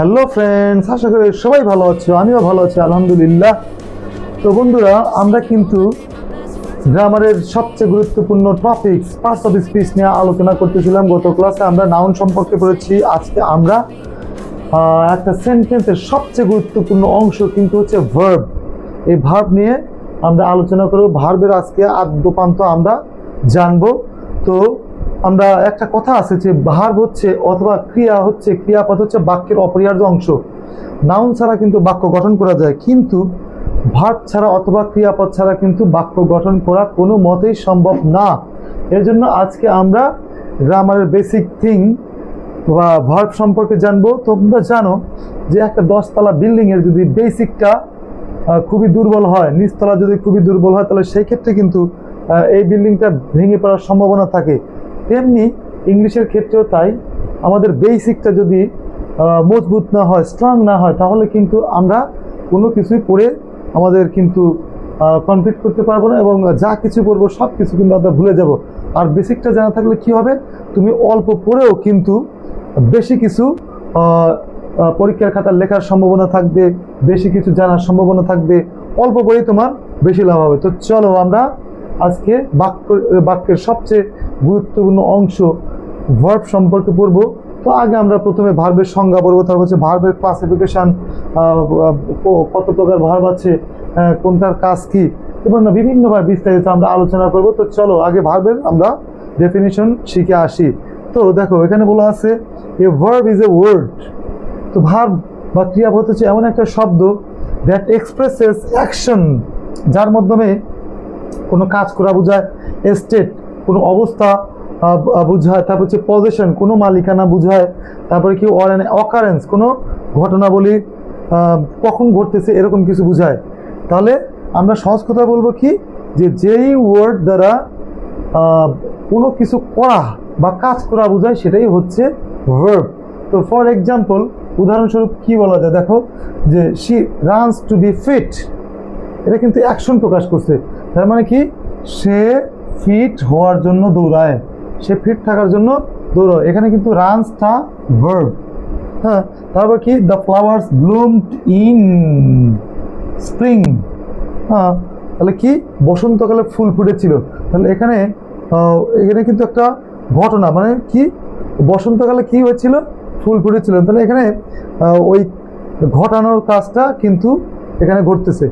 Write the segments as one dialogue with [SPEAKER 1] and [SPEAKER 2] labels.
[SPEAKER 1] Hello friends, আশা করি সবাই ভালো আছো, আমিও ভালো আছি আলহামদুলিল্লাহ। তো বন্ধুরা, আমরা কিন্তু গ্রামারের সবচেয়ে গুরুত্বপূর্ণ টপিকস পার্টস অফ স্পিচ নিয়ে আলোচনা করতেছিলাম। গত ক্লাসে আমরা নাউন সম্পর্কে পড়েছি। আজকে আমরা একটা সেন্টেন্সের সবচেয়ে গুরুত্বপূর্ণ অংশ কিন্তু হচ্ছে ভার্ব। এই ভার্ব নিয়ে আমরা আলোচনা করব। ভার্বের আজকে আদ্যপান্ত আমরা জানবো। তো আমরা একটা কথা আছে যে ভার্ব হচ্ছে অথবা ক্রিয়াপদ হচ্ছে বাক্যের অপরিহার্য অংশ। নাউন ছাড়া কিন্তু বাক্য গঠন করা যায়, কিন্তু ভার্ব ছাড়া অথবা ক্রিয়াপদ ছাড়া কিন্তু বাক্য গঠন করা কোনো মতেই সম্ভব না। এর জন্য আজকে আমরা গ্রামারের বেসিক থিং বা ভার্ব সম্পর্কে জানবো। তোমরা জানো যে একটা 10তলা বিল্ডিংয়ের যদি বেসিকটা খুবই দুর্বল হয়, নিচতলা যদি খুবই দুর্বল হয়, তাহলে সেই ক্ষেত্রে কিন্তু এই বিল্ডিংটা ভেঙে পড়ার সম্ভাবনা থাকে। তেমনি ইংলিশের ক্ষেত্রেও তাই। আমাদের বেসিকটা যদি মজবুত না হয়, স্ট্রং না হয়, তাহলে কিন্তু আমরা কোনো কিছুই পড়ে আমাদের কিন্তু কমপ্লিট করতে পারবো না, এবং যা কিছু করবো সব কিছু কিন্তু আমরা ভুলে যাব। আর বেসিকটা জানা থাকলে কি হবে, তুমি অল্প পড়েও কিন্তু বেশি কিছু পরীক্ষার খাতার লেখার সম্ভাবনা থাকবে, বেশি কিছু জানার সম্ভাবনা থাকবে। অল্প পড়েই তোমার বেশি লাভ হবে। তো চলো আমরা আজকে বাক্যের সবচেয়ে গুরুত্বপূর্ণ অংশ ভার্ব সম্পর্কে পড়বো। তো আগে আমরা প্রথমে ভার্বের সংজ্ঞা পড়বো, তারপর হচ্ছে ভার্বের ক্লাসিফিকেশন, কত প্রকার ভার্ব আছে, কোনটার কাজ কি, এবং বিভিন্নভাবে বিস্তারিত আমরা আলোচনা করবো। তো চলো আগে ভার্বের আমরা ডেফিনিশন শিখে আসি। তো দেখো, এখানে বলা আছে এ ভার্ব ইজ এ ওয়ার্ড। তো ভার্ব বা ক্রিয়াপদ হচ্ছে এমন একটা শব্দ দ্যাট এক্সপ্রেসেস অ্যাকশন, যার মাধ্যমে কোনো কাজ করা বোঝায়, স্টেট কোনো অবস্থা বোঝায়, তারপর হচ্ছে পজিশন কোনো মালিকানা বোঝায়, তারপরে কি অকারেন্স কোনো ঘটনাবলী কখন ঘটতেছে এরকম কিছু বোঝায়। তাহলে আমরা সহজ কথা বলবো কি, যে যেই ওয়ার্ড দ্বারা কোনো কিছু করা বা কাজ করা বোঝায় সেটাই হচ্ছে ভার্ব। তো ফর এক্সাম্পল, উদাহরণস্বরূপ কি বলা যায়, দেখো যে she runs to be fit, এটা কিন্তু অ্যাকশন প্রকাশ করছে। তার মানে কি, সে ফিট হওয়ার জন্য দৌড়ায়, সে ফিট থাকার জন্য দৌড়ায়। এখানে কিন্তু রানসটা ভার্ব। হ্যাঁ, তারপর কি, দ্য ফ্লাওয়ার্স ব্লুমড ইন স্প্রিং। হ্যাঁ, তাহলে কি, বসন্তকালে ফুল ফুটেছিল। তাহলে এখানে কিন্তু একটা ঘটনা, মানে কি, বসন্তকালে কি হয়েছিল, ফুল ফুটেছিল। তাহলে এখানে ওই ঘটানোর কাজটা কিন্তু এখানে ঘটতেছে।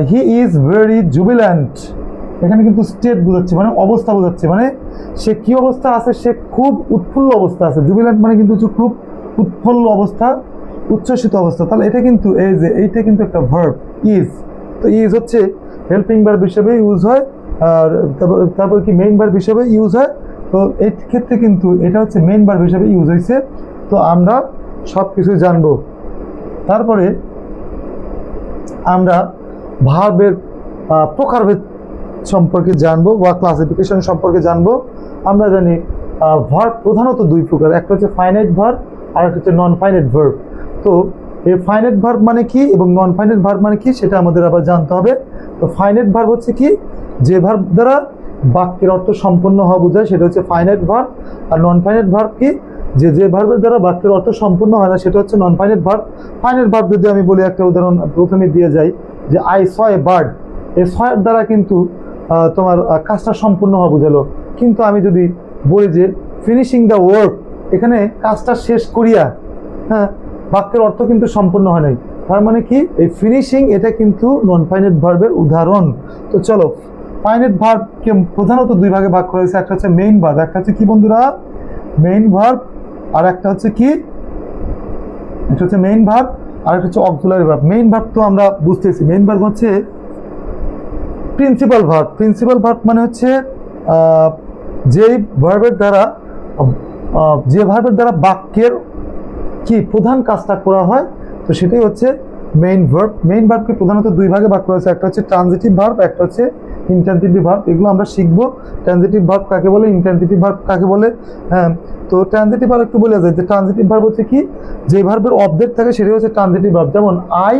[SPEAKER 1] হি ইজ ভেরি জুবিল্যান্ট, এখানে কিন্তু স্টেট বোঝাচ্ছে, মানে অবস্থা বোঝাচ্ছে, মানে সে কি অবস্থা আছে, সে খুব উৎফুল্ল অবস্থা আছে। জুবিল্যান্ট মানে কিন্তু খুব উৎফুল্ল অবস্থা, উচ্ছ্বসিত অবস্থা। তাহলে এটা কিন্তু এইটা কিন্তু একটা ভার্ব ইজ। তো ইজ হচ্ছে হেল্পিং ভার্ব হিসেবে ইউজ হয়, আর তারপর কি মেইন ভার্ব হিসেবে ইউজ হয়। তো এই ক্ষেত্রে কিন্তু এটা হচ্ছে মেইন ভার্ব হিসেবে ইউজ হয়েছে। তো আমরা সব কিছু জানবো। তারপরে আমরা ভার্বের প্রকারভেদ সম্পর্কে জানবো বা ক্লাসিফিকেশন সম্পর্কে জানবো। আমরা জানি ভার্ব প্রধানত দুই প্রকার, একটা হচ্ছে ফাইনাইট ভার্ব আর একটা হচ্ছে নন ফাইনাইট ভার্ব। তো এই ফাইনাইট ভার্ব মানে কি এবং নন ফাইনাইট ভার্ব মানে কি সেটা আমাদের আবার জানতে হবে। তো ফাইনাইট ভার্ব হচ্ছে কি, যে ভার্ব দ্বারা বাক্যের অর্থ সম্পন্ন হওয়া বোঝায় সেটা হচ্ছে ফাইনাইট ভার্ব। আর নন ফাইনাইট ভার্ব কি, যে ভার্বের দ্বারা বাক্যের অর্থ সম্পূর্ণ হয় না সেটা হচ্ছে non finite verb. Finite verb যদি আমি বলি, একটা উদাহরণ প্রথমে দিয়ে যাই, যে আই স এ বার্ড, এই সয়ের দ্বারা কিন্তু তোমার কাজটা সম্পূর্ণ হওয়া বোঝালো। কিন্তু আমি যদি বলি যে ফিনিশিং দ্য ওয়ার্ক, এখানে কাজটা শেষ করিয়া, হ্যাঁ, বাক্যের অর্থ কিন্তু সম্পূর্ণ হয় নাই। তার মানে কি, এই ফিনিশিং এটা কিন্তু নন ফাইনাইট ভার্বের উদাহরণ। তো চলো, ফাইনাইট ভার্বকে প্রধানত দুই ভাগে ভাগ করা হয়েছে, একটা হচ্ছে মেইন ভার্ব, একটা হচ্ছে কি বন্ধুরা, মেইন ভার্ব, আর একটা হচ্ছে কি, এটা হচ্ছে মেইন ভার্ব, আর একটা হচ্ছে অক্সিলারি ভার্ব। মেইন ভার্ব তো আমরা বুঝতেছি, মেইন ভার্ব হচ্ছে প্রিন্সিপাল ভার্ব। প্রিন্সিপাল ভার্ব মানে হচ্ছে যে ভার্বের দ্বারা বাক্যের কি প্রধান কাজটা করা হয়, তো সেটাই হচ্ছে মেইন ভার্ব। মেইন ভার্বকে প্রধানত দুই ভাগে ভাগ করা হয়েছে, একটা হচ্ছে ট্রানজিটিভ ভার্ব, একটা হচ্ছে ইনট্রানজিটিভ ভার্ব। এগুলো আমরা শিখবো, ট্রানজিটিভ ভার্ব কাকে বলে, ইনট্রানজিটিভ ভার্ব কাকে বলে। হ্যাঁ, তো ট্রানজিটিভ ভার্ব একটু বলে যায় যে ট্রানজিটিভ ভার্ব হচ্ছে কি, যে ভার্বের অবজেক্ট থাকে সেটাই হচ্ছে ট্রানজিটিভ ভার্ব। যেমন আই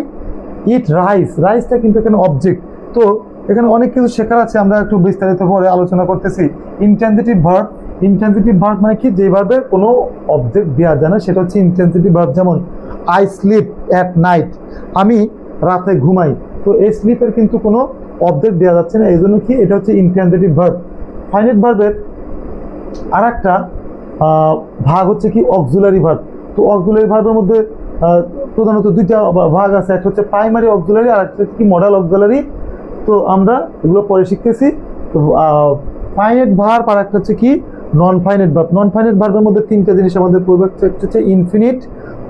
[SPEAKER 1] ইট রাইস, রাইসটা কিন্তু এখানে অবজেক্ট। তো এখানে অনেক কিছু শেখার আছে, আমরা একটু বিস্তারিত পরে আলোচনা করতেছি। ইনট্রানজিটিভ ভার্ব মানে কি, যে ভার্বের কোনো অবজেক্ট দেওয়া যায় না সেটা হচ্ছে ইনট্রানজিটিভ ভার্ব। যেমন আই স্লিপ অ্যাট নাইট, আমি রাতে ঘুমাই। তো এই স্লিপের কিন্তু কোনো অবজেক্ট দেওয়া যাচ্ছে না, এই জন্য কি এটা হচ্ছে ইনট্রানজিটিভ ভার্ব। ফাইনাইট ভার্বের আর একটা ভাগ হচ্ছে কি অক্সিলারি ভার্ব। তো অক্সিলারি ভার্বের মধ্যে প্রধানত দুইটা ভাগ আছে, একটা হচ্ছে প্রাইমারি অক্সিলারি আর একটা হচ্ছে কি মডাল অক্সিলারি। তো আমরা এগুলো পরে শিখতেছি। তো ফাইনাইট ভার্ব আর একটা হচ্ছে কি নন ফাইনাইট ভার্ব। নন ফাইনাইট ভার্বের মধ্যে তিনটা জিনিস আমাদের পড়বে, একটা হচ্ছে ইনফিনিট,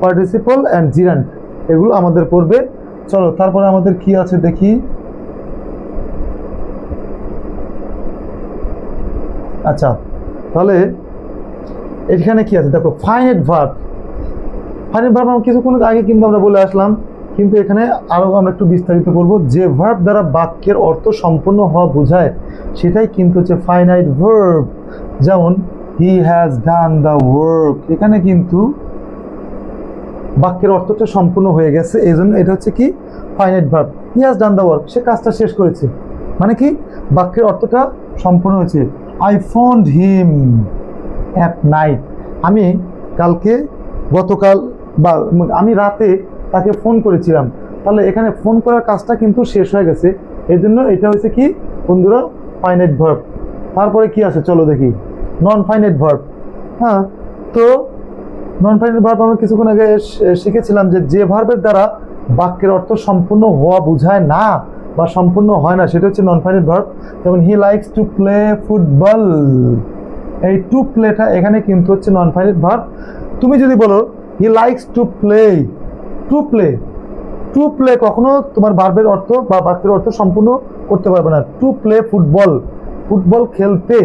[SPEAKER 1] পার্টিসিপল অ্যান্ড জিরান্ট, এগুলো আমাদের পড়বে। চলো তারপরে আমাদের কি আছে দেখি। আচ্ছা তাহলে এখানে কি আছে দেখো, ফাইনাইট ভার্ব। ফাইনাইট ভার্ব আমরা কিছুক্ষণ আগে কিন্তু আমরা বলে আসলাম, কিন্তু এখানে আরো আমরা একটু বিস্তারিত করব। যে ভার্ব দ্বারা বাক্যের অর্থ সম্পূর্ণ হওয়া বোঝায় সেটাই কিন্তু হচ্ছে ফাইনাইট ভার্ব। যেমন he has done the work, এখানে কিন্তু বাক্যের অর্থটা সম্পূর্ণ হয়ে গেছে, এই জন্য এটা হচ্ছে কি finite verb. He has done the work, সে কাজটা শেষ করেছে, মানে কি বাক্যের অর্থটা সম্পূর্ণ হয়েছে। I found him at night, আমি গতকাল বা আমি রাতে তাকে ফোন করেছিলাম, তাহলে এখানে ফোন করার কাজটা কিন্তু শেষ হয়ে গেছে, এই জন্য এটা হচ্ছে কি বন্ধুরা ফাইনাইট ভার্ব। তারপরে কি আছে চলো দেখি, নন ফাইনাইট ভার্ব। হ্যাঁ, তো নন ফাইনাইট ভার্ব আমরা কিছুক্ষণ আগে শিখেছিলাম যে ভার্বের দ্বারা বাক্যের অর্থ সম্পূর্ণ হওয়া বোঝায় না বা সম্পূর্ণ হয় না, সেটা হচ্ছে নন ফাইনাইট ভার্ব। যেমন he likes to play football, এই টু প্লেটা এখানে কিন্তু হচ্ছে নন ফাইনাইট ভার্ব। তুমি যদি বলো he likes to play, to play, to play কখনো তোমার ভার্বের অর্থ বা বাক্যের অর্থ সম্পূর্ণ করতে পারবে না। টু প্লে ফুটবল, ফুটবল খেলতে,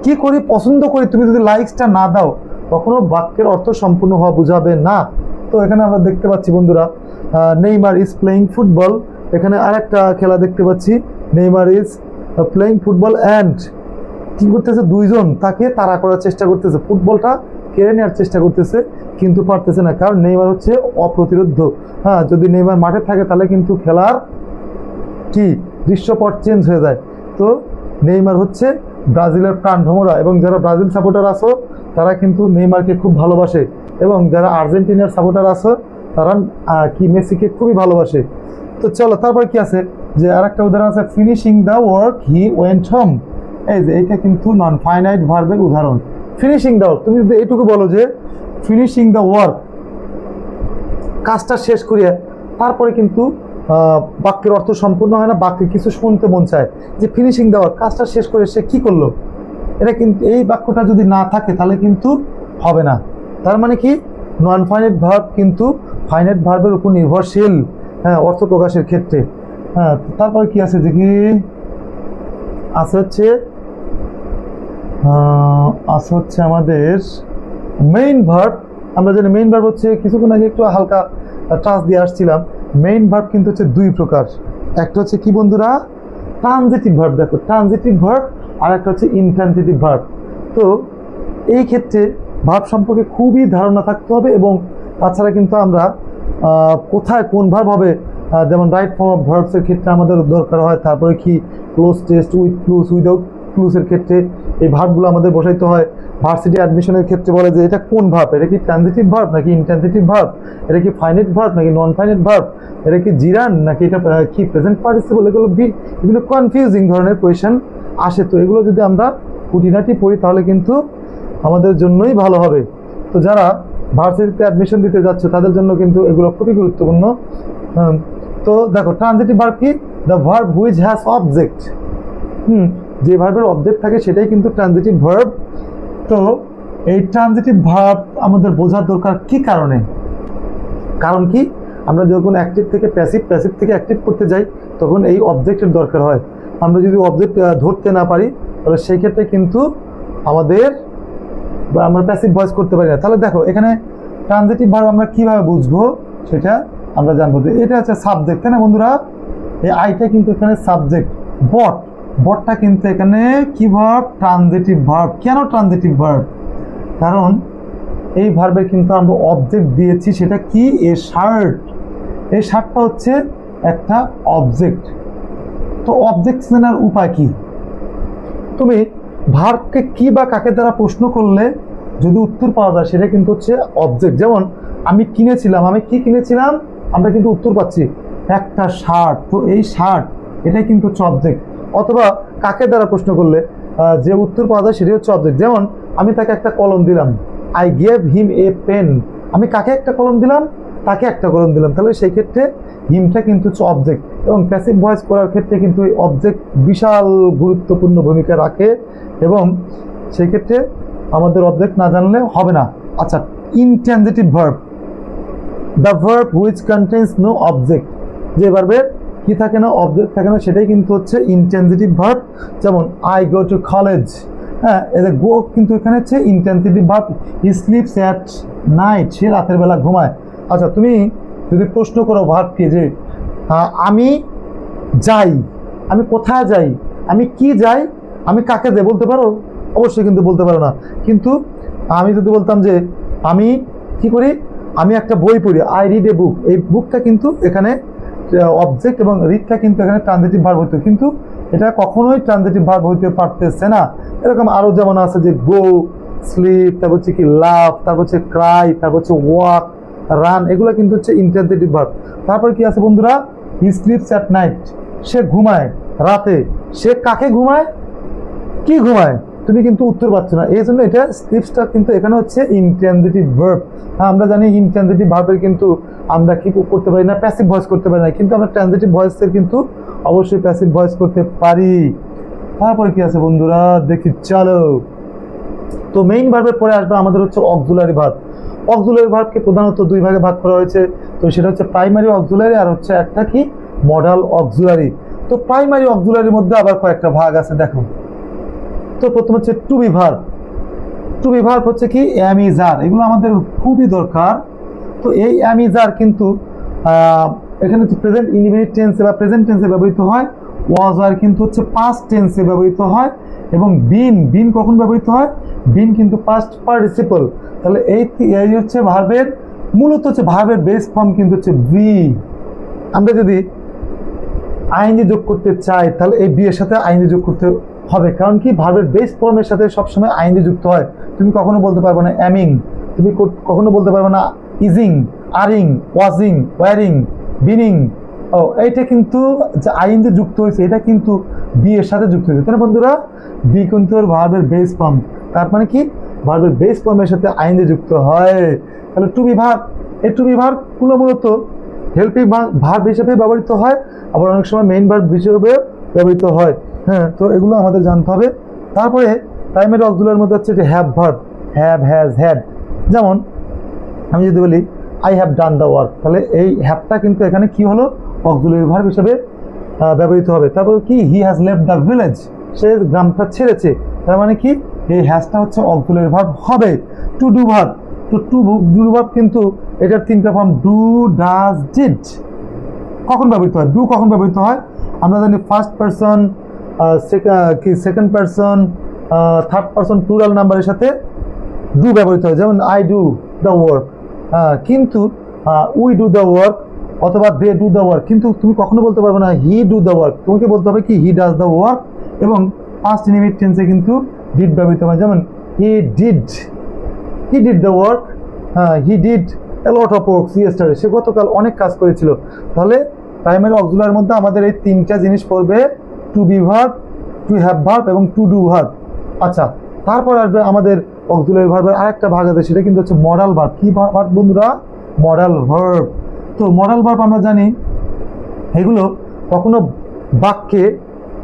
[SPEAKER 1] কি করি পছন্দ করি, তুমি যদি লাইকসটা না দাও কখনো বাক্যের অর্থ সম্পূর্ণ হওয়া বোঝাবে না। তো এখানে আমরা দেখতে পাচ্ছি বন্ধুরা নেইমার ইজ প্লেইং ফুটবল, এখানে আর একটা খেলা দেখতে পাচ্ছি, Neymar is playing football and কি করতেছে, দুইজন তাকে তাড়া করার চেষ্টা করতেছে, ফুটবলটা কেড়ে নেওয়ার চেষ্টা করতেছে কিন্তু পারতেছে না, কারণ নেইমার হচ্ছে অপ্রতিরোধ্য। হ্যাঁ, যদি নেইমার মাঠে থাকে তাহলে কিন্তু খেলার কি দৃশ্যপট চেঞ্জ হয়ে যায়। তো নেইমার হচ্ছে ব্রাজিলের প্রাণভ্রমরা, এবং যারা ব্রাজিল সাপোর্টার আছো তারা কিন্তু নেইমারকে খুব ভালোবাসে, এবং যারা আর্জেন্টিনার সাপোর্টার আছো তারা কি মেসিকে খুবই ভালোবাসে। তো চলো তারপর কি আছে, যে আর একটা উদাহরণ আছে, finishing the work he went home, এই যে এটা কিন্তু নন ফাইনাইট ভার্বের উদাহরণ। ফিনিশিং দ্য ওয়ার্ক, তুমি যদি এইটুকু বলো যে ফিনিশিং দ্য ওয়ার্ক, কাজটা শেষ করিয়া, তারপরে কিন্তু বাক্যের অর্থ সম্পূর্ণ হয় না, বাক্যে কিছু শুনতে মন চায় যে ফিনিশিং দ্য ওয়ার্ক, কাজটা শেষ করে সে কি করলো, এটা কিন্তু এই বাক্যটা যদি না থাকে তাহলে কিন্তু হবে না। তার মানে কি নন ফাইনাইট ভার্ব কিন্তু ফাইনাইট ভার্বের উপর নির্ভরশীল, হ্যাঁ, অর্থ প্রকাশের ক্ষেত্রে। হ্যাঁ, তারপরে কি আছে দেখি, আছে হচ্ছে আমাদের মেইন ভার্ব। আমরা জানি মেইন ভার্ব হচ্ছে, কিছুক্ষণ আগে একটু হালকা টাচ দিয়ে আসছিলাম, মেইন ভার্ব কিন্তু হচ্ছে দুই প্রকার, একটা হচ্ছে কি বন্ধুরা ট্রানজিটিভ ভার্ব, দেখো ট্রানজিটিভ ভার্ব, আর একটা হচ্ছে ইনট্রানজিটিভ ভার্ব। তো এই ক্ষেত্রে ভার্ব সম্পর্কে খুবই ধারণা থাকতে হবে, এবং তাছাড়া কিন্তু আমরা কোথায় কোন ভার্ব হবে, যেমন রাইট ফর্ম অফ ভার্বসের ক্ষেত্রে আমাদের দরকার হয়, তারপরে কি cloze test, with clues, without ক্লুজের ক্ষেত্রে এই ভার্বগুলো আমাদের বসাইতে হয়। ভার্সিটি অ্যাডমিশনের ক্ষেত্রে বলে যে এটা কোন ভার্ব, এটা কি ট্রানজিটিভ ভার্ব নাকি ইনট্রানজিটিভ ভার্ব, এটা কি ফাইনাইট ভার্ব নাকি নন ফাইনাইট ভার্ব, এটা কি জিরান নাকি এটা কি প্রেজেন্ট পার্টিসিপল, এগুলো কনফিউজিং ধরনের কোয়েশ্চেন আসে। তো এগুলো যদি আমরা খুঁটিনাটি পড়ি তাহলে কিন্তু আমাদের জন্যই ভালো হবে। তো যারা ভার্সিটিতে অ্যাডমিশন দিতে যাচ্ছে তাদের জন্য কিন্তু এগুলো খুবই গুরুত্বপূর্ণ। তো দেখো ট্রানজিটিভ ভার্ব কি, the verb which has object, যে ভার্বের অবজেক্ট থাকে সেটাই কিন্তু ট্রানজিটিভ ভার্ব। তো এই ট্রানজিটিভ ভার্ব আমাদের বোঝার দরকার কি কারণে, কারণ কি আমরা যখন অ্যাক্টিভ থেকে প্যাসিভ, প্যাসিভ থেকে অ্যাক্টিভ করতে যাই তখন এই অবজেক্টের দরকার হয়। আমরা যদি অবজেক্ট ধরতে না পারি তাহলে সেই ক্ষেত্রে কিন্তু আমরা প্যাসিভ ভয়েস করতে পারি না। তাহলে দেখো এখানে ট্রানজিটিভ ভার্ব আমরা কিভাবে বুঝবো সেটা আমরা জানবো। এটা হচ্ছে সাবজেক্ট, তাই না বন্ধুরা, এই আইটা কিন্তু এখানে সাবজেক্ট, বটটা কিন্তু এখানে কি ভার্ব, ট্রানজিটিভ ভার্ব। কেন ট্রানজিটিভ ভার্ব, কারণ এই ভার্বের কিন্তু আমরা অবজেক্ট দিয়েছি, সেটা কি, এ শার্ট, এই শার্টটা হচ্ছে একটা অবজেক্ট। তো অবজেক্ট চেনার উপায় কি, তুমি ভার্বকে কি বা কাকে দ্বারা প্রশ্ন করলে যদি উত্তর পাওয়া যায় সেটা কিন্তু হচ্ছে অবজেক্ট। যেমন আমি কিনেছিলাম, আমি কি কিনেছিলাম, আমরা কিন্তু উত্তর পাচ্ছি একটা শার্ট। তো এই শার্ট এটাই কিন্তু হচ্ছে অবজেক্ট। অথবা কাকে দ্বারা প্রশ্ন করলে যে উত্তর পাওয়া যায় সেটাই হচ্ছে অবজেক্ট। যেমন আমি তাকে একটা কলম দিলাম, I gave him a pen. আমি কাকে একটা কলম দিলাম, তাকে একটা কলম দিলাম। তাহলে সেই ক্ষেত্রে হিমটা কিন্তু হচ্ছে অবজেক্ট, এবং প্যাসিভ ভয়েস করার ক্ষেত্রে কিন্তু এই অবজেক্ট বিশাল গুরুত্বপূর্ণ ভূমিকা রাখে, এবং সেই ক্ষেত্রে আমাদের অবজেক্ট না জানলে হবে না। আচ্ছা, intransitive verb, the verb which contains no object, যে ভার্বের কি থাকে না, অবজেক্ট থাকে না, সেটাই কিন্তু হচ্ছে ইনট্রানজিটিভ ভার্ব। যেমন আই গো টু কলেজ, হ্যাঁ, এদের গো কিন্তু এখানে হচ্ছে intransitive verb. He sleeps at night, সে রাতের বেলা ঘুমায়। আচ্ছা, তুমি যদি প্রশ্ন করো ভার্বকে যে আমি যাই, আমি কোথায় যাই, আমি কি যাই, আমি কাকে যাই, বলতে পারো? অবশ্যই কিন্তু বলতে পারো না। কিন্তু আমি যদি বলতাম যে আমি কি করি, আমি একটা বই পড়ি, আই রিড এ বুক, এই বুকটা কিন্তু এখানে অবজেক্ট, এবং রিডটা কিন্তু এখানে ট্রানজিটিভ ভার্ব হইতো, কিন্তু এটা কখনোই ট্রানজিটিভ ভার্ব হইতে পারতেছে না। এরকম আরো যেমন আছে যে গো, স্লিপ, তারপর হচ্ছে কি লাভ, তারপর হচ্ছে ক্রাই, তারপর হচ্ছে ওয়াক, রান, এগুলো কিন্তু হচ্ছে ইনট্রানজিটিভ ভার্ব। তারপর কি আছে বন্ধুরা, হি স্লিপস অ্যাট নাইট, সে ঘুমায় রাতে। সে কাকে ঘুমায়, কি ঘুমায়, তুমি কিন্তু উত্তর পাচ্ছ না। এই জন্য এটা স্লিপসটা কিন্তু এখানে হচ্ছে ইনট্রানজিটিভ ভার্ব। আমরা জানি ইনট্রানজিটিভ ভার্বের কিন্তু আমরা কি করতে পারি না, প্যাসিভ ভয়েস করতে পারি না, কিন্তু আমরা ট্রানজিটিভ ভয়েসের কিন্তু অবশ্যই প্যাসিভ ভয়েস করতে পারি। তারপর কি আছে বন্ধুরা, দেখি চলো। তো মেইন ভার্বের পরে আসবে আমাদের হচ্ছে অক্সিলারি ভার্ব। অক্সিলারি ভার্বকে প্রধানত দুই ভাগে ভাগ করা হয়েছে। তো সেটা হচ্ছে প্রাইমারি অক্সিলারি, আর হচ্ছে একটা কি মডাল অক্সিলারি। তো প্রাইমারি অক্সিলারির মধ্যে আবার কয়েকটা ভাগ আছে, দেখো। তো প্রথম হচ্ছে to be verb. To be verb হচ্ছে কি এম ইজ আর, এগুলো আমাদের খুবই দরকার। তো এই এম ইজ আর কিন্তু এখানে হচ্ছে প্রেজেন্ট ইনডিফিনিট টেন্সে বা প্রেজেন্ট টেন্সে ব্যবহৃত হয়। ওয়াজ আর কিন্তু হচ্ছে পাস্ট টেন্সে ব্যবহৃত হয়, এবং বিন, বিন কখন ব্যবহৃত হয়, বিন কিন্তু পাস্ট পার্টিসিপল। তাহলে এই হচ্ছে ভার্বের মূলত হচ্ছে ভার্বের বেস ফর্ম কিন্তু হচ্ছে বি। আমরা যদি আইনি যোগ করতে চাই তাহলে এই বি এর সাথে আইনি যোগ করতে হবে, কারণ কি ভার্বের বেস ফর্মের সাথে সবসময় আইনি যুক্ত হয়। তুমি কখনো বলতে পারবে না অ্যামিং, তুমি কখনো বলতে পারবে না ইজিং, আরিং, ওয়াজিং, ওয়ারিং, বিনিং। ও এইটা কিন্তু যে আইন যে যুক্ত হয়েছে এটা কিন্তু বি এর সাথে যুক্ত হয়েছে, তাই না বন্ধুরা? বি কিন্তু ভার্বের বেস ফর্ম, তার মানে কি ভার্বের বেস ফর্মের সাথে আইন যে যুক্ত হয়। তাহলে টু বি ভার্ব, এই টু বি ভার্বগুলো মূলত হেল্পিং ভার্ব হিসেবে ব্যবহৃত হয়, আবার অনেক সময় মেইন ভার্ব হিসেবে ব্যবহৃত হয়। হ্যাঁ, তো এগুলো আমাদের জানতে হবে। তারপরে প্রাইমারি অক্সিলারির মধ্যে হচ্ছে যে have verb, have, has, had. যেমন আমি যদি বলি I have done the work, তাহলে এই হ্যাভটা কিন্তু এখানে কি হলো, অক্সিলারি ভার্ব হিসেবে ব্যবহৃত হবে। তারপর কি he has left the village, সে গ্রামটা ছেড়েছে, তার মানে কি এই হ্যাজটা হচ্ছে অক্সিলারি ভার্ব হবে। টু ডু ভার্ব, তো টু ডু ভার্ব কিন্তু এটার তিনটা ফর্ম, ডু, ডাজ, ডিড। কখন ব্যবহৃত হয়, ডু কখন ব্যবহৃত হয়, আমরা জানি first person, second person, third person plural নাম্বারের সাথে ডু ব্যবহৃত হয়। যেমন আই ডু দ্য ওয়ার্ক, কিন্তু উই ডু দ্য ওয়ার্ক অথবা দে ডু দ্য ওয়ার্ক, কিন্তু তুমি কখনো বলতে পারবে না হি ডু দ্য ওয়ার্ক, তোমাকে বলতে হবে কি হি ডাজ দ্য ওয়ার্ক। এবং পাস্ট ইনডিফিনিট টেন্সে কিন্তু ডিড ব্যবহৃত হয়। যেমন he did the work, he did a lot of works yesterday, সে গতকাল অনেক কাজ করেছিল। তাহলে প্রাইমারি অক্সিলারির মধ্যে আমাদের এই তিনটা জিনিস পড়বে, to be verb, to have verb এবং টু ডু ভার্ব। আচ্ছা, তারপর আসবে আমাদের অক্সিলারি ভার্বের আরেকটা ভাগ আছে, সেটা কিন্তু হচ্ছে মডাল ভার্ব। কি ভার্ব বন্ধুরা? Modal verb. তো মডাল ভার্ব আমরা জানি এগুলো কখনো বাক্যে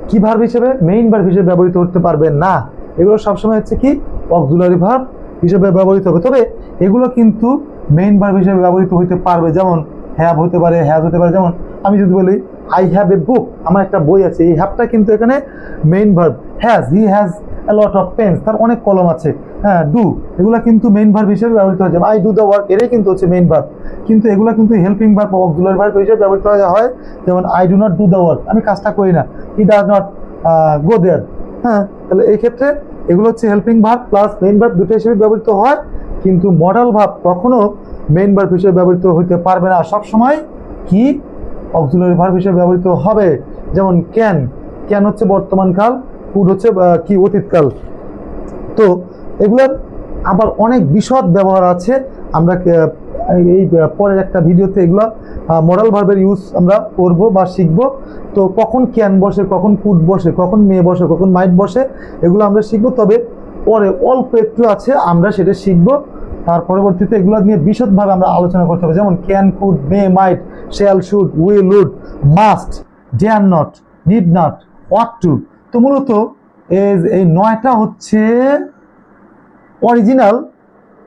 [SPEAKER 1] কি ভার্ব হিসেবে, মেইন ভার্ব হিসেবে ব্যবহৃত করতে পারবে না, এগুলো সবসময় হচ্ছে কি অক্সিলারি ভার্ব হিসেবে ব্যবহৃত হবে। তবে এগুলো কিন্তু মেইন ভার্ব হিসেবে ব্যবহৃত হইতে পারবে, যেমন হ্যাভ হতে পারে, হ্যাজ হতে পারে। যেমন আমি যদি বলি আই হ্যাভ এ বুক, আমার একটা বই আছে, এই হ্যাভটা কিন্তু এখানে main verb. Has, he has a lot of pens, তার অনেক কলম আছে। হ্যাঁ, ডু, এগুলো কিন্তু মেইন ভার্ব হিসেবে ব্যবহৃত হয়। আই ডু দ্য ওয়ার্ক, এটাই কিন্তু হচ্ছে মেইন ভার্ব, কিন্তু এগুলো কিন্তু হেল্পিং ভার্ব, অক্সিলারি ভার্ব হিসেবে ব্যবহৃত হয়। যেমন I do not do the work, আমি কাজটা করি না। হি ডাজ নট গো দেয়ার। হ্যাঁ, তাহলে এই ক্ষেত্রে এগুলো হচ্ছে helping verb plus main verb দুটো হিসেবে ব্যবহৃত হয়, কিন্তু মডাল ভার্ব কখনো মেইন ভার্ব হিসেবে ব্যবহৃত হইতে পারবে না, সবসময় কি অক্সিলারি ভার্ব হিসেবে ব্যবহৃত হবে। যেমন ক্যান, ক্যান হচ্ছে বর্তমান কাল, কুড হচ্ছে কি অতীতকাল। তো এগুলোর আবার অনেক বিশদ ব্যবহার আছে, আমরা এই পরের একটা ভিডিওতে এগুলো মডাল ভার্বের ইউজ আমরা করব বা শিখব। তো কখন ক্যান বসে, কখন কুড বসে, কখন মে বসে, কখন মাইট বসে, এগুলো আমরা শিখব। তবে পরে অল্প একটু আছে, আমরা সেটা শিখব। তার পরবর্তীতে এগুলো নিয়ে বিশদভাবে আমরা আলোচনা করতে হবে, যেমন can, could, may, might, shall, should, will, would, must, dare not, need not, ought to. তো মূলত এই 9টা হচ্ছে অরিজিনাল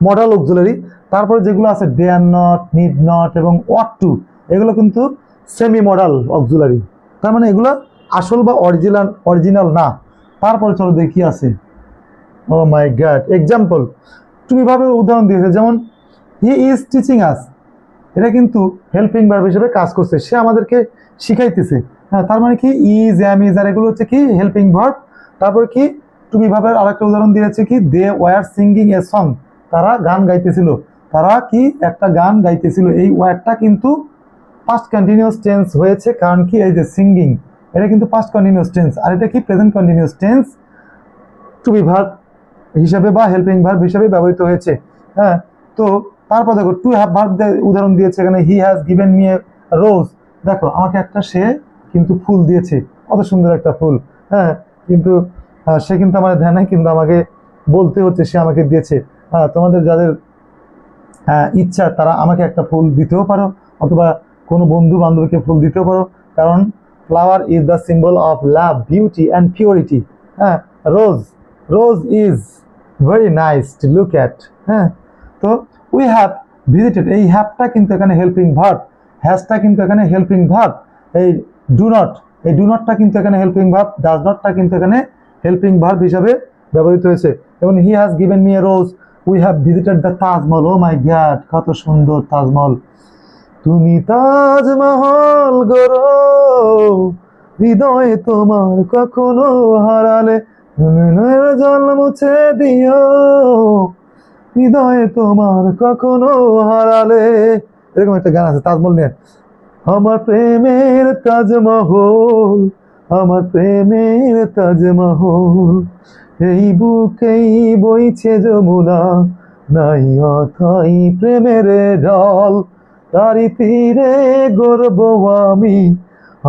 [SPEAKER 1] মডাল অক্সিলারি। তারপরে যেগুলো আছে ডেয়ার নট, নিড নট এবং ওয়াট টু, এগুলো কিন্তু সেমি মডাল অক্সিলারি। তার মানে এগুলো আসল বা অরিজিনাল না। তারপরে চলো দেখি আছে, ও মাই গড, এক্সাম্পল তুমি ভাবে উদাহরণ দিয়েছে, যেমন হি ইজ টিচিং আস, এটা কিন্তু হেল্পিং ভার্ব হিসেবে কাজ করছে, সে আমাদেরকে শিখাইতেছে। হ্যাঁ, তার মানে কি ইজ, এম, ইজ আর এগুলো হচ্ছে কি হেল্পিং ভার্ব। তারপর কি তুমি ভাবে আরেকটা উদাহরণ দিয়েছে কি they were singing a song, তারা গান গাইতেছিল, তারা কি একটা গান গাইতেছিল। এই ওয়ার্ডটা কিন্তু পাস্ট কন্টিনিউয়াস টেন্স হয়েছে, কারণ কি এই যে সিঙ্গিং, এটা কিন্তু পাস্ট কন্টিনিউয়াস টেন্স, আর এটা কি present continuous tends to be verb হিসাবে বা হেল্পিং ভার্ব হিসাবে ব্যবহৃত হয়েছে। হ্যাঁ, তো তারপর দেখো টু হ্যাভ ভার্ব উদাহরণ দিয়েছে এখানে, he has given me a rose, দেখো আমাকে একটা সে কিন্তু ফুল দিয়েছে, কত সুন্দর একটা ফুল। হ্যাঁ, কিন্তু সে কিন্তু আমার ধ্যান নাই, কিন্তু আমাকে বলতে হচ্ছে সে আমাকে দিয়েছে। হ্যাঁ, তোমাদের যাদের ইচ্ছা তারা আমাকে একটা ফুল দিতেও পারো, অথবা কোনো বন্ধু বান্ধবকে ফুল দিতেও পারো, কারণ flower is the symbol of love, beauty and purity. হ্যাঁ, rose is very nice to look at. হ্যাঁ, তো উই হ্যাভ ভিজিটেড, এই হ্যাভটা কিন্তু এখানে হেল্পিং ভার্ব, হ্যাজটা কিন্তু এখানে হেল্পিং ভার্ব। এই ডু নট, এই ডু নটটা কিন্তু এখানে হেল্পিং ভার্ব, ডাজ নটটা কিন্তু এখানে হেল্পিং ভার্ব হিসাবে ব্যবহৃত হয়েছে। যেমন he has given me a rose, we have visited the Taj Mahal, oh my God কত সুন্দর তাজমহল। তুমি তাজমহল গড়ো, হৃদয়ে তোমার কখনো হারালে, জল মুছে দিও, হৃদয়ে তোমার কখনো হারালে, এরকম একটা গান আছে তাজমহল নিয়ে। আমার প্রেমের তাজমহল, আমার প্রেমের তাজমহল, এই বুকেই বইছে যমুনা, নাই অথাই প্রেমের ঢল, তারি তীরে গড়ব আমি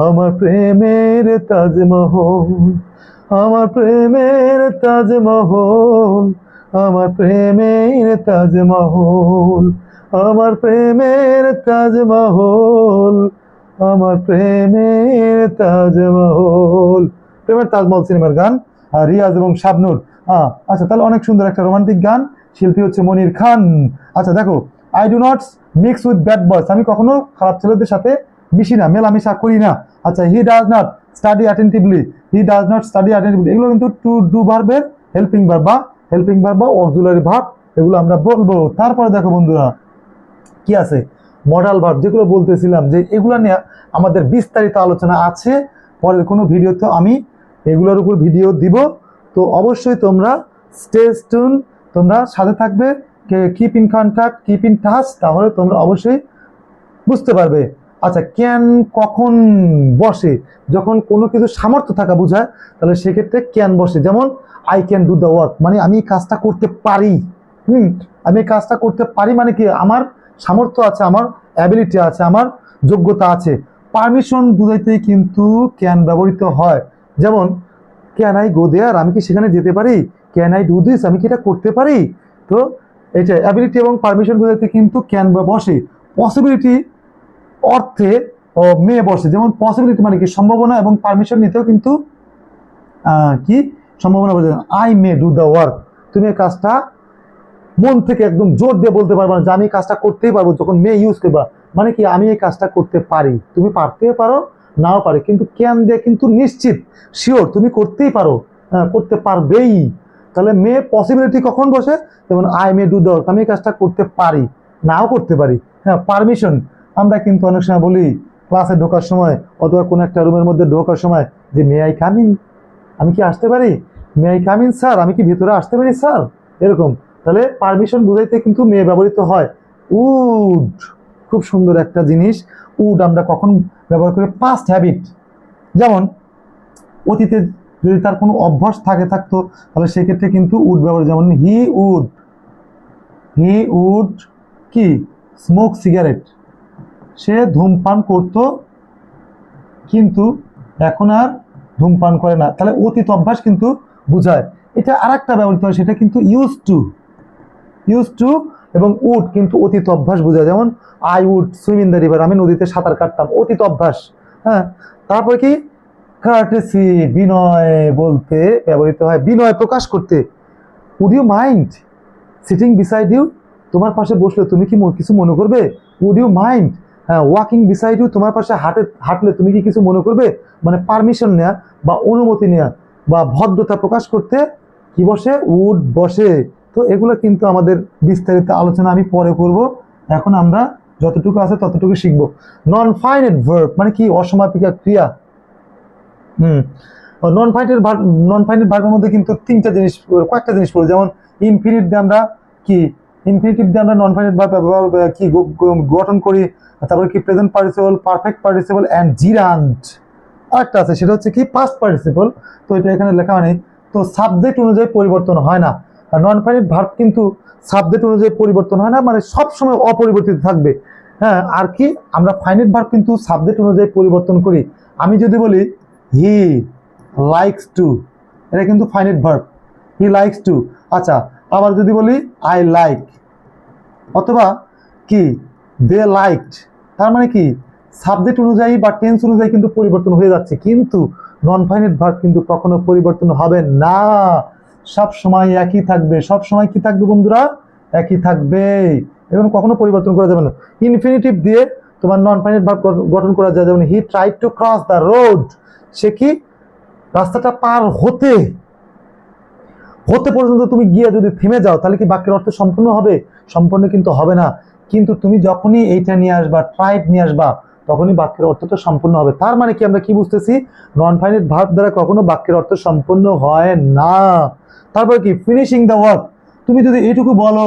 [SPEAKER 1] আমার প্রেমের তাজমহল, আমার প্রেমের তাজমহল, আমার প্রেমের তাজমহল, আমার প্রেমের তাজমহল, আমার প্রেমের তাজমহল। প্রেমের তাজমহল সিনেমার গান, রিয়াজ এবং শাবনূর। আচ্ছা, তাহলে অনেক সুন্দর একটা রোমান্টিক গান, শিল্পী হচ্ছে মনির খান। আচ্ছা দেখো, I do not mix with bad বয়স, আমি কখনো খারাপ ছেলেদের সাথে মিশি না, মেলামেশা করি না। আচ্ছা, he does not study attentively, he does not study attentively, এগুলো কিন্তু টু ডু ভার্বের হেল্পিং ভার্ব বা অক্সিলারি ভার্ব, এগুলো আমরা বলবো। তারপরে দেখো বন্ধুরা কি আছে, মডাল ভার্ব, যেগুলো বলতেছিলাম যে এগুলো নিয়ে আমাদের বিস্তারিত আলোচনা আছে, পরের কোনো ভিডিওতে আমি এগুলোর উপর ভিডিও দিব। তো অবশ্যই তোমরা স্টে টিউন, তোমরা সাথে থাকবে, keep in contact, keep in touch, তাহলে তোমরা অবশ্যই বুঝতে পারবে। আচ্ছা, ক্যান কখন বসে, যখন কোনো কিছু সামর্থ্য থাকা বোঝায়, তাহলে সেক্ষেত্রে ক্যান বসে। যেমন I can do the work, মানে আমি এই কাজটা করতে পারি। আমি এই কাজটা করতে পারি মানে কি আমার সামর্থ্য আছে, আমার অ্যাবিলিটি আছে, আমার যোগ্যতা আছে। পারমিশন বুঝাইতে কিন্তু ক্যান ব্যবহৃত হয়। যেমন ক্যান আই গো দেয়ার, আমি কি সেখানে যেতে পারি, ক্যান আই ডু দিস, আমি কি এটা করতে পারি। তো এটা অ্যাবিলিটি এবং পারমিশন বুঝাইতে কিন্তু ক্যান বসে। পসিবিলিটি অর্থে মে বসে, যেমন পসিবিলিটি মানে কি সম্ভাবনা, এবং পারমিশন নিতেও কিন্তু কি সম্ভাবনা বোঝে। I may do the work, তুমি এই কাজটা মন থেকে একদম জোর দিয়ে বলতে পারবো না যে আমি এই কাজটা করতেই পারবো, যখন মে ইউজ করবা মানে কি আমি এই কাজটা করতে পারি, তুমি পারতে পারো নাও পারে, কিন্তু ক্যান দিয়ে কিন্তু নিশ্চিত শিওর তুমি করতেই পারো, করতে পারবেই। তাহলে মে পসিবিলিটি কখন বসে, যেমন I may do the work, আমি এই কাজটা করতে পারি নাও করতে পারি। হ্যাঁ, পারমিশন আমরা কিন্তু অনেক সময় বলি ক্লাসে ঢোকার সময় অথবা কোনো একটা রুমের মধ্যে ঢোকার সময় যে মে আই কাম ইন, আমি কি আসতে পারি, may I come in sir, আমি কি ভিতরে আসতে পারি স্যার, এরকম। তাহলে পারমিশন বুঝাইতে কিন্তু মে ব্যবহৃত হয়। উড, খুব সুন্দর একটা জিনিস। উড আমরা কখন ব্যবহার করি, পাস্ট হ্যাবিট, যেমন অতীতে যদি তার কোনো অভ্যাস থাকতো তাহলে সেক্ষেত্রে কিন্তু উড ব্যবহার, যেমন হি উড কি স্মোক সিগারেট, সে ধূমপান করত কিন্তু এখন আর ধূমপান করে না। তাহলে অতীত অভ্যাস কিন্তু বোঝায়। এটা আর একটা ব্যবহৃত হয়, সেটা কিন্তু ইউজ টু এবং উড কিন্তু অতীত অভ্যাস বোঝায়। যেমন I would swim in the river, আমি নদীতে সাঁতার কাটতাম, অতীত অভ্যাস। হ্যাঁ, তারপরে কি কার্টেসি, বিনয় বলতে ব্যবহৃত হয়, বিনয় প্রকাশ করতে। Would you mind sitting beside you, তোমার পাশে বসলে তুমি কি কিছু মনে করবে? Would you mind walking beside you, তোমার পাশে হাঁটলে তুমি কি কিছু মনে করবে? মানে পারমিশন নেয়া বা অনুমতি নেয়া বা ভদ্রতা প্রকাশ করতে কি বসে? উড বসে। তো এগুলো কিন্তু আমাদের বিস্তারিত আলোচনা আমি পরে করব, এখন আমরা যতটুকু আছে ততটুকু শিখবো। নন ফাইনাইট ভার্ব মানে কি? অসমাপিকা ক্রিয়া। নন ফাইনাইট ভার্বের মধ্যে কিন্তু কয়েকটা জিনিস পড়ে। যেমন ইনফিনিট দিয়ে আমরা কি ইনফিনিটিভ দিয়ে আমরা নন ফাইনাইট ভার্ব কি গঠন করি। তারপরে কি present participle, perfect participle and gerund. আরেকটা আছে, সেটা হচ্ছে কি পাস্ট পার্টিসিপল। তো এটা এখানে লেখা হয়নি। তো সাবজেক্ট অনুযায়ী পরিবর্তন হয় না। নন ফাইনাইট ভার্ব কিন্তু সাবজেক্ট অনুযায়ী পরিবর্তন হয় না, মানে সবসময় অপরিবর্তিত থাকবে। হ্যাঁ, আর কি আমরা ফাইনাইট ভার্ব কিন্তু সাবজেক্ট অনুযায়ী পরিবর্তন করি। আমি যদি বলি হি লাইকস টু, এটা কিন্তু ফাইনাইট ভার্ব, হি লাইকস টু। আচ্ছা, আবার যদি বলি আই লাইক, অথবা কি দে লাইকড, তার মানে কি সাবজেক্ট অনুযায়ী বা টেন্স অনুযায়ী কিন্তু পরিবর্তন হয়ে যাচ্ছে। কিন্তু নন ফাইনাইট ভার্ব কিন্তু কখনো পরিবর্তন হবে না, সব সময় একই থাকবে। সব সময় কি থাকবে বন্ধুরা? একই থাকবে, এবং কখনো পরিবর্তন করা যাবে না। ইনফিনিটিভ দিয়ে তোমার নন ফাইনাইট ভার্ব গঠন করা যায়। যেমন he tried to cross the road, সে কি রাস্তাটা পার হতে পর্যন্ত তুমি গিয়ে যদি থেমে যাও, তাহলে কি বাক্যের অর্থ সম্পূর্ণ হবে? সম্পূর্ণ কিন্তু হবে না। কিন্তু তুমি যখনই এইটা নিয়ে আসবা, ট্রাইড নিয়ে আসবা, তখনই বাক্যের অর্থটা সম্পূর্ণ হবে। তার মানে কি আমরা কি বুঝতেছি? নন ফাইনাইট ভার্ব দ্বারা কখনো বাক্যের অর্থ সম্পূর্ণ হয় না। তারপর কি ফিনিশিং দ্য ওয়ার্ক, তুমি যদি এইটুকু বলো,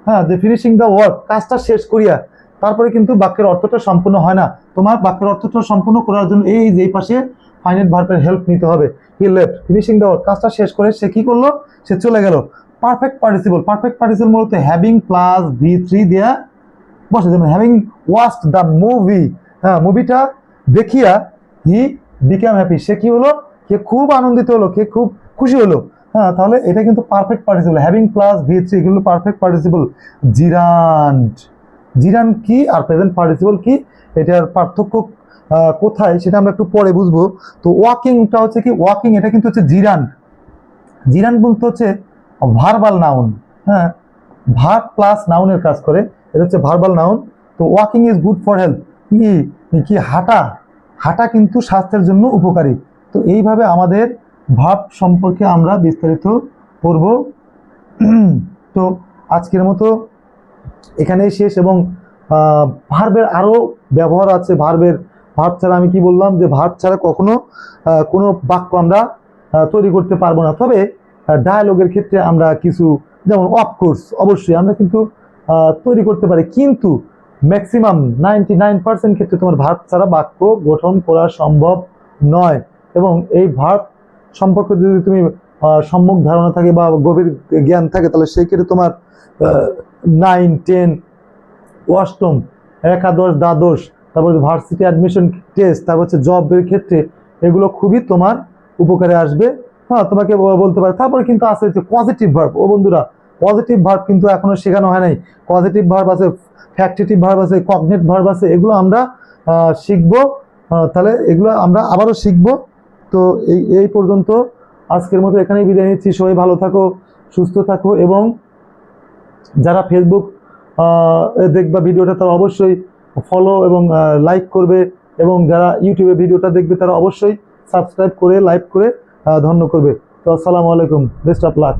[SPEAKER 1] হ্যাঁ, যে ফিনিশিং দ্য ওয়ার্ক, কাজটা শেষ করিয়া, তারপরে কিন্তু বাক্যের অর্থটা সম্পূর্ণ হয় না। তোমার বাক্যের অর্থটা সম্পূর্ণ করার জন্য এই যে পাশে ফাইনাইট ভার্বের হেল্প নিতে হবে। He left, finishing the work, কাজটা শেষ করে সে কি করলো? সে চলে গেল। পারফেক্ট পার্টিসিপল মূলত হ্যাভিং প্লাস V3 দেয়া বসে। যেমন হ্যাভিং ওয়াচড দ্য মুভি, হ্যাঁ, মুভিটা দেখিয়া হি বিকাম হ্যাপি, সে কি হলো? সে খুব আনন্দিত হলো, সে খুব খুশি হলো। হ্যাঁ, তাহলে এটা কিন্তু perfect participle, having plus V3 এগুলো পারফেক্ট পার্টিসিপল। জিরান্ট কি আর প্রেজেন্ট পার্টিসিপল কি, এটার পার্থক্য কোথায় সেটা আমরা একটু পরে বুঝবো। তো ওয়াকিংটা হচ্ছে কি? ওয়াকিং এটা কিন্তু হচ্ছে জিরান্ট বলতে হচ্ছে ভার্বাল নাউন। হ্যাঁ, ভার্ব প্লাস নাউনের কাজ করে, এটা হচ্ছে ভার্বাল নাউন। তো walking is good for health, কি হাঁটা কিন্তু স্বাস্থ্যের জন্য উপকারী। তো এইভাবে আমাদের ভার্ব সম্পর্কে আমরা বিস্তারিত করব। তো আজকের মতো এখানেই শেষ। এবং ভার্বের আরও ব্যবহার আছে। ভার্ব ছাড়া আমি কি বললাম, যে ভার্ব ছাড়া কখনো কোনো বাক্য আমরা তৈরি করতে পারবো না। তবে ডায়ালগের ক্ষেত্রে আমরা কিছু, যেমন অফকোর্স, অবশ্যই আমরা কিন্তু তৈরি করতে পারি, কিন্তু ম্যাক্সিমাম 99% ক্ষেত্রে তোমার ভার্ব ছাড়া বাক্য গঠন করা সম্ভব নয়। এবং এই ভার্ব সম্পর্কে যদি তুমি সম্যক ধারণা থাকে বা গভীর জ্ঞান থাকে, তাহলে সেই ক্ষেত্রে তোমার 9, 10, অষ্টম, একাদশ, দ্বাদশ, তারপর ভার্সিটি অ্যাডমিশন টেস্ট, তারপর হচ্ছে জবের ক্ষেত্রে এগুলো খুবই তোমার উপকারে আসবে। হ্যাঁ, তোমাকে বলতে পারে। তারপরে কিন্তু আছে হচ্ছে পজিটিভ ভার্ব। ও বন্ধুরা, পজিটিভ ভার্ব কিন্তু এখনো শেখানো হয় নাই। পজিটিভ ভার্ব আছে, ফ্যাক্টিটিভ ভার্ব আছে, কগনেট ভার্ব আছে, এগুলো আমরা শিখবো। তাহলে এগুলো আমরা আবারও শিখবো। তো এই পর্যন্ত আজকের মতো এখানেই বিদায় নিচ্ছি। সবাই ভালো থাকো, সুস্থ থাকো, এবং যারা ফেসবুক দেখবা ভিডিওটা, তারা অবশ্যই ফলো এবং লাইক করবে, এবং যারা ইউটিউবে ভিডিওটা দেখবে তারা অবশ্যই সাবস্ক্রাইব করে লাইক করে ধন্য করবে। তো আসসালামু আলাইকুম, বেস্ট অফ লাক।